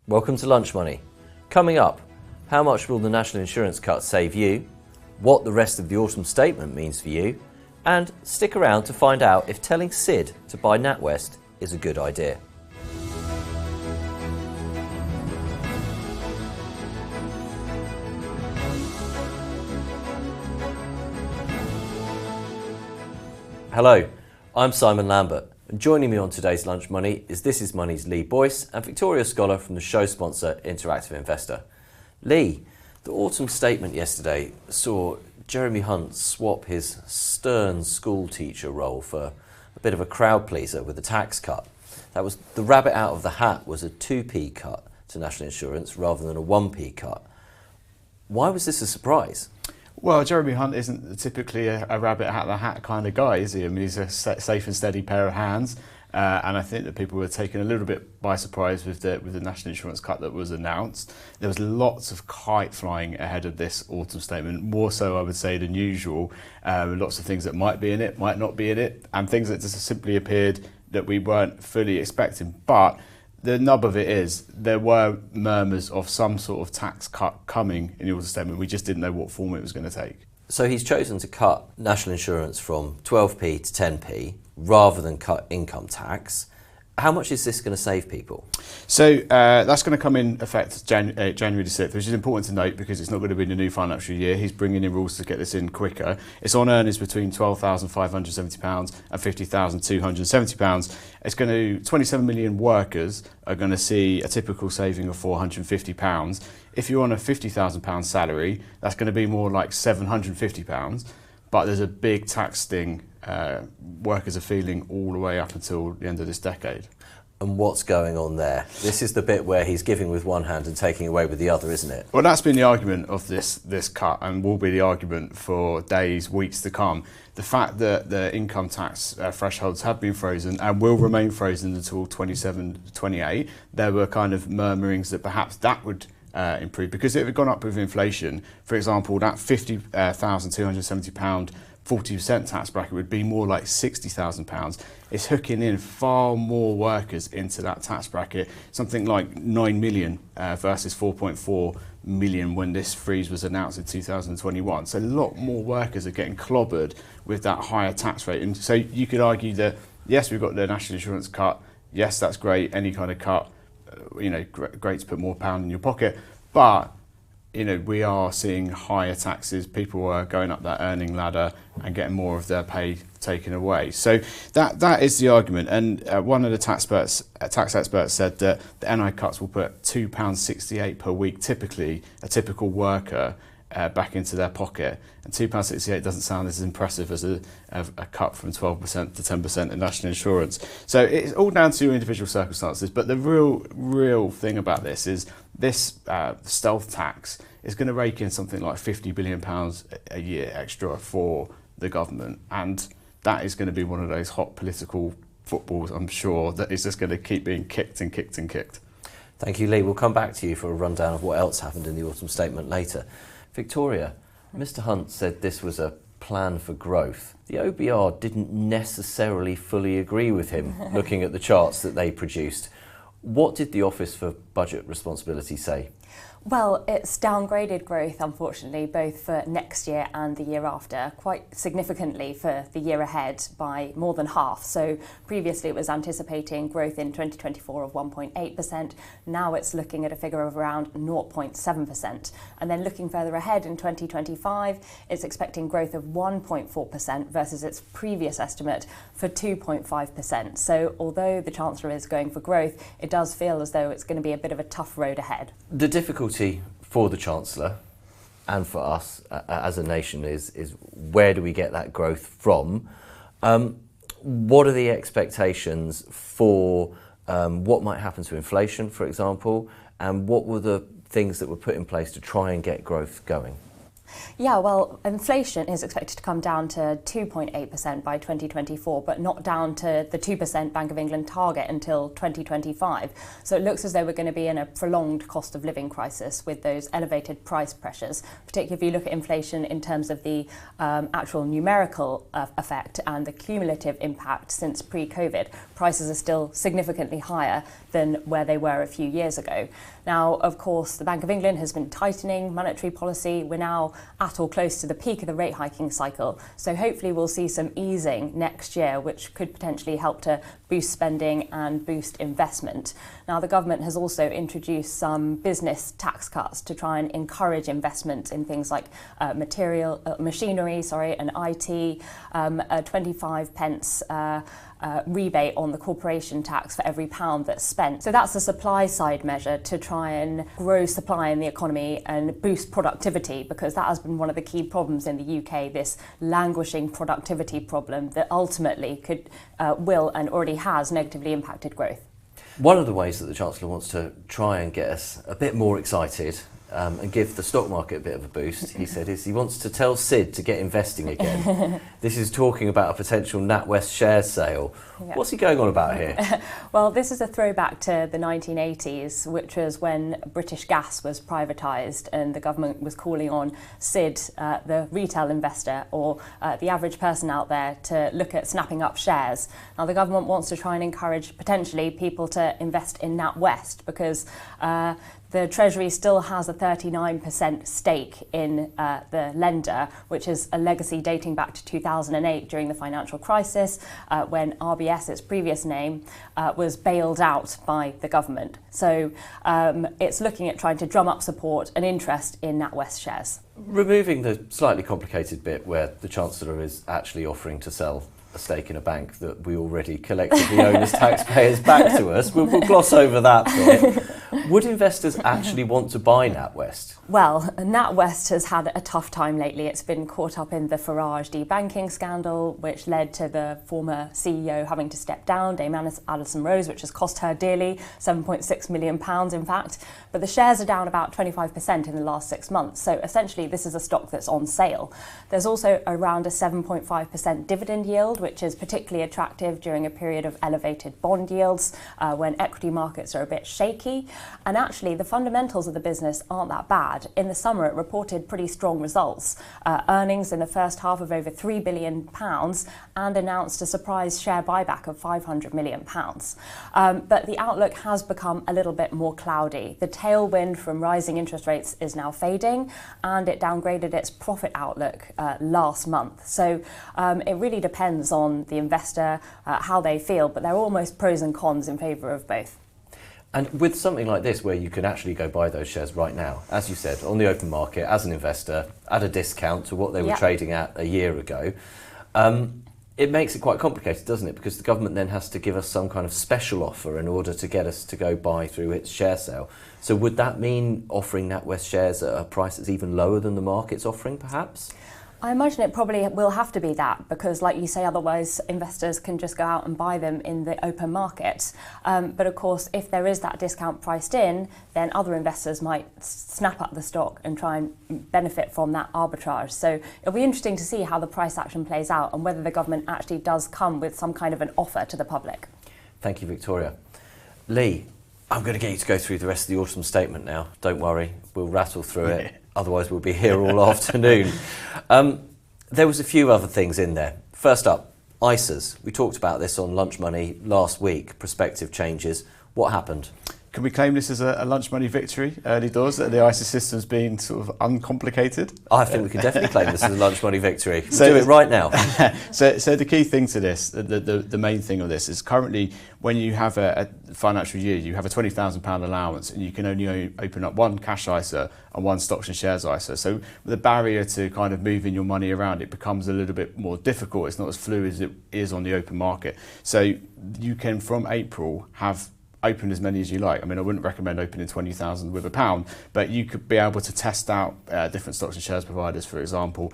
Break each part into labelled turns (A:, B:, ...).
A: Welcome to Lunch Money. Coming up, how much will the national insurance cut save you? What the rest of the autumn statement means for you? And stick around to find out if telling Sid to buy NatWest is a good idea. Hello, I'm Simon Lambert. And joining me on today's Lunch Money is This Is Money's Lee Boyce and Victoria Scholar from the show sponsor Interactive Investor. Lee, the autumn statement yesterday saw Jeremy Hunt swap his stern school teacher role for a bit of a crowd pleaser with a tax cut. That was the rabbit out of the hat was a 2p cut to national insurance rather than a 1p cut. Why was this a surprise?
B: Well, Jeremy Hunt isn't typically a rabbit out of the hat kind of guy, is he? I mean, he's a safe and steady pair of hands, and I think that people were taken a little bit by surprise with the national insurance cut that was announced. There was lots of kite flying ahead of this autumn statement, more so I would say than usual. Lots of things that might be in it, might not be in it, and things that just simply appeared that we weren't fully expecting. But the nub of it is there were murmurs of some sort of tax cut coming in the autumn statement. We just didn't know what form it was going to take. So
A: he's chosen to cut national insurance from 12p to 10p rather than cut income tax. How much is this going to save people?
B: So that's going to come in effect January the 6th, which is important to note because it's not going to be in the new financial year. He's bringing in rules to get this in quicker. It's on earnings between £12,570 and £50,270. It's going to, 27 million workers are going to see a typical saving of £450. If you're on a £50,000 salary, that's going to be more like £750. But there's a big tax sting workers are feeling all the way up until the end of this decade.
A: And what's going on there? This is the bit where he's giving with one hand and taking away with the other, isn't it?
B: Well, that's been the argument of this cut and will be the argument for days, weeks to come. The fact that the income tax thresholds have been frozen and will remain frozen until 27-28, there were kind of murmurings that perhaps that would improve because it had gone up with inflation. For example, that £50,270 40% tax bracket would be more like £60,000. It's hooking in far more workers into that tax bracket, something like 9 million versus 4.4 million when this freeze was announced in 2021. So a lot more workers are getting clobbered with that higher tax rate. And so you could argue that, yes, we've got the national insurance cut. Yes, that's great. Any kind of cut, great to put more pound in your pocket. But we are seeing higher taxes. People are going up that earning ladder and getting more of their pay taken away. So that is the argument. And one of the tax experts said that the NI cuts will put £2.68 per week, typically a typical worker, back into their pocket. And £2.68 doesn't sound as impressive as a cut from 12% to 10% in national insurance. So it's all down to individual circumstances. But the real thing about this is this stealth tax is going to rake in something like £50 billion a year extra for the government. And that is going to be one of those hot political footballs, I'm sure, that is just going to keep being kicked and kicked and kicked.
A: Thank you, Lee. We'll come back to you for a rundown of what else happened in the autumn statement later. Victoria, Mr. Hunt said this was a plan for growth. The OBR didn't necessarily fully agree with him, looking at the charts that they produced. What did the Office for Budget Responsibility say?
C: Well, it's downgraded growth, unfortunately, both for next year and the year after, quite significantly for the year ahead by more than half. So previously it was anticipating growth in 2024 of 1.8%. Now it's looking at a figure of around 0.7%. And then looking further ahead in 2025, it's expecting growth of 1.4% versus its previous estimate for 2.5%. So although the Chancellor is going for growth, it does feel as though it's going to be a bit of a tough road ahead.
A: The difficulty for the Chancellor and for us as a nation is where do we get that growth from? What are the expectations for what might happen to inflation, for example, and what were the things that were put in place to try and get growth going?
C: Yeah, well, inflation is expected to come down to 2.8% by 2024, but not down to the 2% Bank of England target until 2025. So it looks as though we're going to be in a prolonged cost of living crisis with those elevated price pressures, particularly if you look at inflation in terms of the actual numerical effect and the cumulative impact since pre-COVID. Prices are still significantly higher than where they were a few years ago. Now, of course, the Bank of England has been tightening monetary policy. We're now at or close to the peak of the rate hiking cycle. So hopefully we'll see some easing next year, which could potentially help to boost spending and boost investment. Now, the government has also introduced some business tax cuts to try and encourage investment in things like machinery, and IT, a 25 pence rebate on the corporation tax for every pound that's spent. So that's a supply side measure to try and grow supply in the economy and boost productivity, because that has been one of the key problems in the UK, this languishing productivity problem that ultimately will and already has negatively impacted growth.
A: One of the ways that the Chancellor wants to try and get us a bit more excited and give the stock market a bit of a boost, he said, is he wants to tell Sid to get investing again. This is talking about a potential NatWest share sale. Yeah. What's he going on about here?
C: Well, this is a throwback to the 1980s, which was when British Gas was privatised and the government was calling on Sid, the retail investor, or the average person out there, to look at snapping up shares. Now, the government wants to try and encourage potentially people to invest in NatWest, because the Treasury still has a 39% stake in the lender, which is a legacy dating back to 2008 during the financial crisis, when RBS, its previous name, was bailed out by the government. So it's looking at trying to drum up support and interest in NatWest shares.
A: Removing the slightly complicated bit where the Chancellor is actually offering to sell a stake in a bank that we already collectively own as taxpayers back to us, we'll gloss over that bit. Would investors actually want to buy NatWest?
C: Well, NatWest has had a tough time lately. It's been caught up in the Farage debanking scandal, which led to the former CEO having to step down, Dame Alison Rose, which has cost her dearly, £7.6 million in fact. But the shares are down about 25% in the last 6 months. So essentially, this is a stock that's on sale. There's also around a 7.5% dividend yield, which is particularly attractive during a period of elevated bond yields when equity markets are a bit shaky. And actually, the fundamentals of the business aren't that bad. In the summer, it reported pretty strong results. Earnings in the first half of over £3 billion and announced a surprise share buyback of £500 million. But the outlook has become a little bit more cloudy. The tailwind from rising interest rates is now fading, and it downgraded its profit outlook last month. So it really depends on the investor, how they feel, but there are almost pros and cons in favour of both.
A: And with something like this, where you can actually go buy those shares right now, as you said, on the open market as an investor at a discount to what they were trading at a year ago, it makes it quite complicated, doesn't it? Because the government then has to give us some kind of special offer in order to get us to go buy through its share sale. So would that mean offering NatWest shares at a price that's even lower than the market's offering, perhaps?
C: I imagine it probably will have to be that, because like you say, otherwise investors can just go out and buy them in the open market. But of course, if there is that discount priced in, then other investors might snap up the stock and try and benefit from that arbitrage. So it'll be interesting to see how the price action plays out and whether the government actually does come with some kind of an offer to the public.
A: Thank you, Victoria. Lee, I'm going to get you to go through the rest of the autumn statement now. Don't worry, we'll rattle through it. Otherwise, we'll be here all afternoon. There was a few other things in there. First up, ISAs. We talked about this on Lunch Money last week, prospective changes. What happened?
B: Can we claim this as a lunch money victory early doors, that the ISA system's been sort of uncomplicated?
A: I think we can definitely claim this as a lunch money victory. Do it right now.
B: So the key thing to this, the main thing of this is currently when you have a financial year, you have a £20,000 allowance and you can only open up one cash ISA and one stocks and shares ISA. So the barrier to kind of moving your money around, it becomes a little bit more difficult. It's not as fluid as it is on the open market. So you can, from April, have open as many as you like. I mean, I wouldn't recommend opening 20,000 with £1, but you could be able to test out different stocks and shares providers, for example,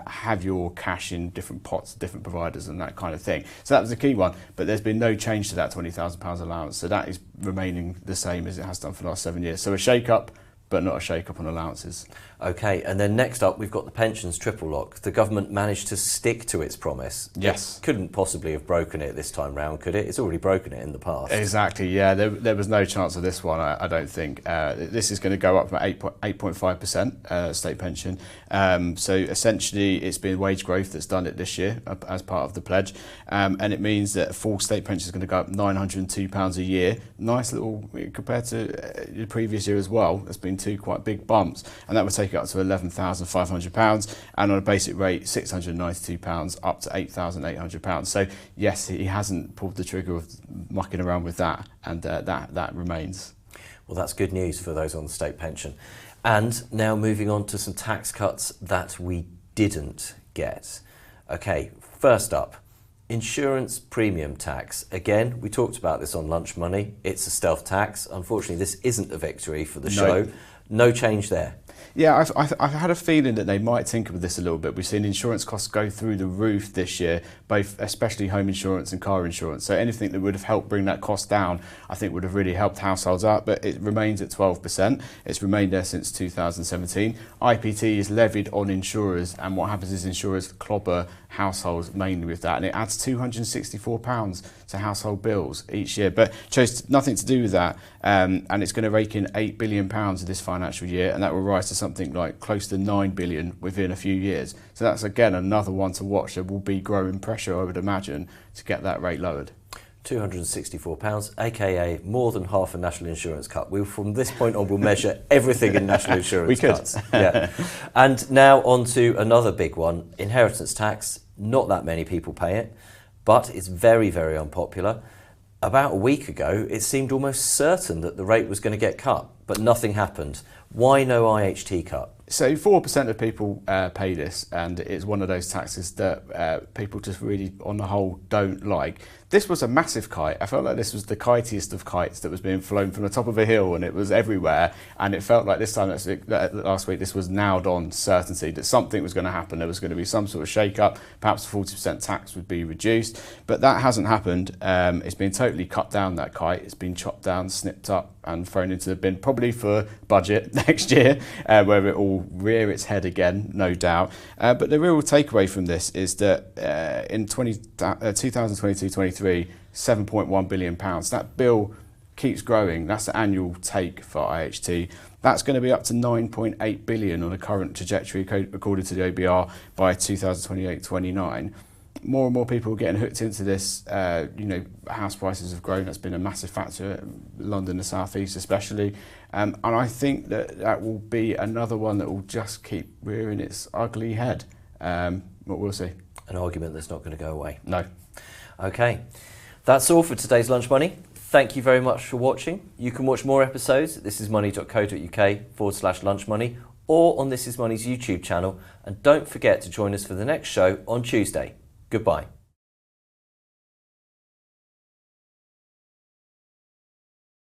B: have your cash in different pots, different providers and that kind of thing. So that was the key one, but there's been no change to that £20,000 allowance. So that is remaining the same as it has done for the last 7 years. So a shake-up, but not a shake-up on allowances.
A: Okay, and then next up we've got the pensions triple lock. The government managed to stick to its promise.
B: Yes.
A: It couldn't possibly have broken it this time round, could it? It's already broken it in the past.
B: Exactly, yeah. There was no chance of this one, I don't think. This is going to go up from 8.5% state pension. So essentially it's been wage growth that's done it this year as part of the pledge. And it means that full state pension is going to go up £902 a year. Nice little, compared to the previous year as well, there's been two quite big bumps. And that would take it up to £11,500, and on a basic rate £692 up to £8,800. So yes, he hasn't pulled the trigger of mucking around with that, and that remains.
A: Well, that's good news for those on the state pension. And now moving on to some tax cuts that we didn't get. Okay, first up, insurance premium tax. Again, we talked about this on Lunch Money. It's a stealth tax. Unfortunately, this isn't a victory for the show. No change there.
B: Yeah, I've had a feeling that they might tinker with this a little bit. We've seen insurance costs go through the roof this year, both especially home insurance and car insurance. So anything that would have helped bring that cost down, I think would have really helped households out. But it remains at 12%. It's remained there since 2017. IPT is levied on insurers, and what happens is insurers clobber households mainly with that, and it adds £264 to household bills each year. But chose nothing to do with that, and it's going to rake in £8 billion this financial year, and that will rise to something like close to £9 billion within a few years. So that's again another one to watch. There will be growing pressure, I would imagine, to get that rate lowered.
A: £264, aka more than half a national insurance cut. From this point on, we'll measure everything in national insurance cuts. Yeah. And now on to another big one, inheritance tax. Not that many people pay it, but it's very, very unpopular. About a week ago, it seemed almost certain that the rate was going to get cut, but nothing happened. Why no IHT cut?
B: So 4% of people pay this, and it's one of those taxes that people just really, on the whole, don't like. This was a massive kite. I felt like this was the kitiest of kites that was being flown from the top of a hill, and it was everywhere. And it felt like this time last week, this was nailed on certainty that something was going to happen. There was going to be some sort of shake-up. Perhaps 40% tax would be reduced, but that hasn't happened. It's been totally cut down, that kite. It's been chopped down, snipped up, and thrown into the bin, probably for budget next year, where it will rear its head again, no doubt. But the real takeaway from this is that in 2022-23, £7.1 billion. That bill keeps growing. That's the annual take for IHT. That's going to be up to £9.8 billion on a current trajectory, according to the OBR, by 2028-29. More and more people are getting hooked into this. House prices have grown. That's been a massive factor, London, the South East especially. And I think that will be another one that will just keep rearing its ugly head. But we'll see.
A: An argument that's not going to go away.
B: No.
A: Okay, that's all for today's Lunch Money. Thank you very much for watching. You can watch more episodes at thisismoney.co.uk/Lunch Money or on This Is Money's YouTube channel. And don't forget to join us for the next show on Tuesday. Goodbye.